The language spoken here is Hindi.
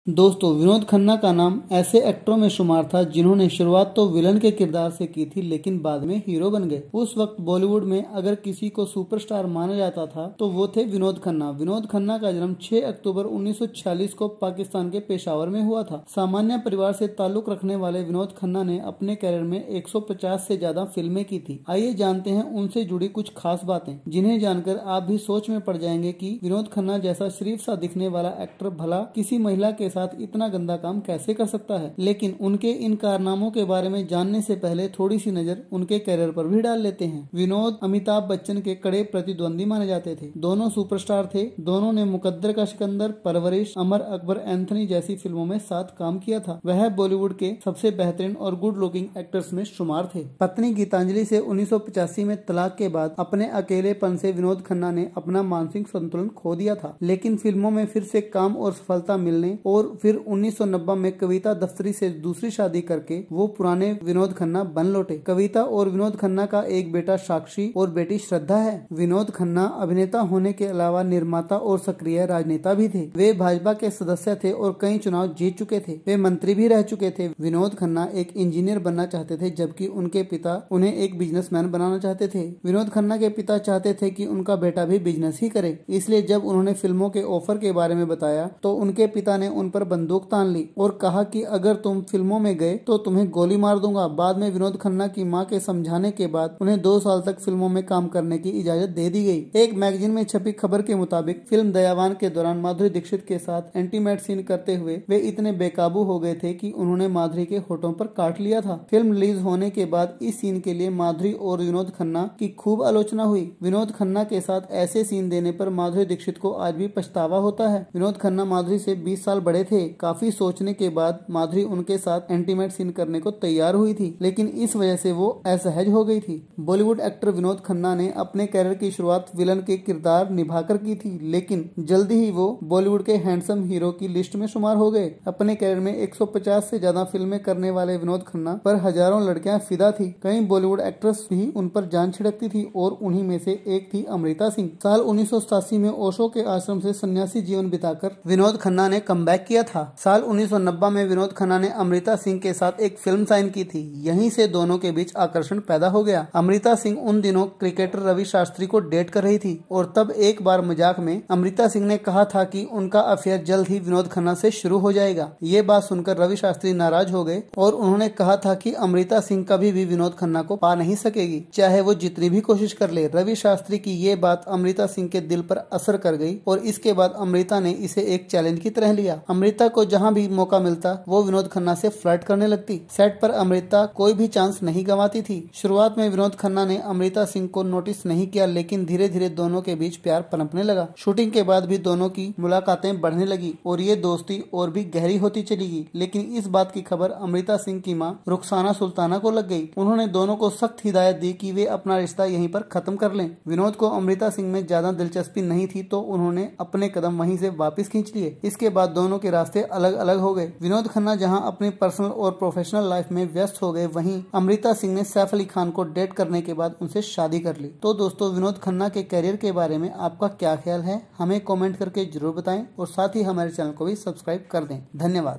दोस्तों, विनोद खन्ना का नाम ऐसे एक्टरों में शुमार था जिन्होंने शुरुआत तो विलन के किरदार से की थी, लेकिन बाद में हीरो बन गए। उस वक्त बॉलीवुड में अगर किसी को सुपरस्टार माना जाता था तो वो थे विनोद खन्ना। विनोद खन्ना का जन्म 6 अक्टूबर 1946 को पाकिस्तान के पेशावर में हुआ था। सामान्य परिवार से ताल्लुक रखने वाले विनोद खन्ना ने अपने कैरियर में 150 से ज्यादा फिल्में की थी। आइए जानते हैं उनसे जुड़ी कुछ खास बातें, जिन्हें जानकर आप भी सोच में पड़ जाएंगे कि विनोद खन्ना जैसा शरीफ सा दिखने वाला एक्टर भला किसी महिला के साथ इतना गंदा काम कैसे कर सकता है। लेकिन उनके इन कारनामों के बारे में जानने से पहले थोड़ी सी नजर उनके कैरियर पर भी डाल लेते हैं। विनोद अमिताभ बच्चन के कड़े प्रतिद्वंदी माने जाते थे। दोनों सुपरस्टार थे। दोनों ने मुकद्दर का सिकंदर, परवरिश, अमर अकबर एंथनी जैसी फिल्मों में साथ काम किया था। वह बॉलीवुड के सबसे बेहतरीन और गुड लुकिंग एक्टर्स में शुमार थे। पत्नी गीतांजलि से 1985 में तलाक के बाद अपने अकेलेपन से विनोद खन्ना ने अपना मानसिक संतुलन खो दिया था, लेकिन फिल्मों में फिर से काम और सफलता मिलने और फिर 1990 में कविता दफ्तरी से दूसरी शादी करके वो पुराने विनोद खन्ना बन लौटे। कविता और विनोद खन्ना का एक बेटा साक्षी और बेटी श्रद्धा है। विनोद खन्ना अभिनेता होने के अलावा निर्माता और सक्रिय राजनेता भी थे। वे भाजपा के सदस्य थे और कई चुनाव जीत चुके थे। वे मंत्री भी रह चुके थे। विनोद खन्ना एक इंजीनियर बनना चाहते थे, जबकि उनके पिता उन्हें एक बिजनेसमैन बनाना चाहते थे। विनोद खन्ना के पिता चाहते थे कि उनका बेटा भी बिजनेस ही करे, इसलिए जब उन्होंने फिल्मों के ऑफर के बारे में बताया तो उनके पिता ने उन पर बंदूक तान ली और कहा कि अगर तुम फिल्मों में गए तो तुम्हें गोली मार दूंगा। बाद में विनोद खन्ना की मां के समझाने के बाद उन्हें 2 साल तक फिल्मों में काम करने की इजाजत दे दी गई। एक मैगजीन में छपी खबर के मुताबिक फिल्म दयावान के दौरान माधुरी दीक्षित के साथ इंटीमेट सीन करते हुए वे इतने बेकाबू हो गए थे कि उन्होंने माधुरी के होठों पर काट लिया था। फिल्म रिलीज होने के बाद इस सीन के लिए माधुरी और विनोद खन्ना की खूब आलोचना हुई। विनोद खन्ना के साथ ऐसे सीन देने पर माधुरी दीक्षित को आज भी पछतावा होता है। विनोद खन्ना माधुरी से 20 साल बड़े थे। काफी सोचने के बाद माधुरी उनके साथ इंटीमेट सीन करने को तैयार हुई थी, लेकिन इस वजह से वो असहज हो गई थी। बॉलीवुड एक्टर विनोद खन्ना ने अपने कैरियर की शुरुआत विलन के किरदार निभाकर की थी, लेकिन जल्दी ही वो बॉलीवुड के हैंडसम हीरो की लिस्ट में शुमार हो गए। अपने कैरियर में 150 से ज्यादा फिल्में करने वाले विनोद खन्ना पर हजारों लड़कियां फिदा थी। कई बॉलीवुड एक्ट्रेस भी उन पर जान छिड़कती थी और उन्हीं में से एक थी अमृता सिंह। साल 1987 में ओशो के आश्रम से सन्यासी जीवन बिताकर विनोद खन्ना ने कमबैक किया था। साल 1990 में विनोद खन्ना ने अमृता सिंह के साथ एक फिल्म साइन की थी। यहीं से दोनों के बीच आकर्षण पैदा हो गया। अमृता सिंह उन दिनों क्रिकेटर रवि शास्त्री को डेट कर रही थी और तब एक बार मजाक में अमृता सिंह ने कहा था कि उनका अफेयर जल्द ही विनोद खन्ना से शुरू हो जाएगा। ये बात सुनकर रवि शास्त्री नाराज हो गए और उन्होंने कहा था कि अमृता सिंह कभी भी विनोद खन्ना को पा नहीं सकेगी, चाहे वो जितनी भी कोशिश कर ले। रवि शास्त्री की ये बात अमृता सिंह के दिल पर असर कर गई और इसके बाद अमृता ने इसे एक चैलेंज की तरह लिया। अमृता को जहां भी मौका मिलता वो विनोद खन्ना से फ्लर्ट करने लगती। सेट पर अमृता कोई भी चांस नहीं गंवाती थी। शुरुआत में विनोद खन्ना ने अमृता सिंह को नोटिस नहीं किया, लेकिन धीरे धीरे दोनों के बीच प्यार पनपने लगा। शूटिंग के बाद भी दोनों की मुलाकातें बढ़ने लगी और ये दोस्ती और भी गहरी होती चली गई। लेकिन इस बात की खबर अमृता सिंह की मां रुखसाना सुल्ताना को लग गई। उन्होंने दोनों को सख्त हिदायत दी कि वे अपना रिश्ता यहीं पर खत्म कर लें। विनोद को अमृता सिंह में ज्यादा दिलचस्पी नहीं थी तो उन्होंने अपने कदम वहीं से वापस खींच लिए। इसके बाद दोनों के रास्ते अलग अलग हो गए। विनोद खन्ना जहां अपनी पर्सनल और प्रोफेशनल लाइफ में व्यस्त हो गए, वहीं अमृता सिंह ने सैफ अली खान को डेट करने के बाद उनसे शादी कर ली। तो दोस्तों, विनोद खन्ना के करियर के बारे में आपका क्या ख्याल है, हमें कमेंट करके जरूर बताएं और साथ ही हमारे चैनल को भी सब्सक्राइब कर दें। धन्यवाद।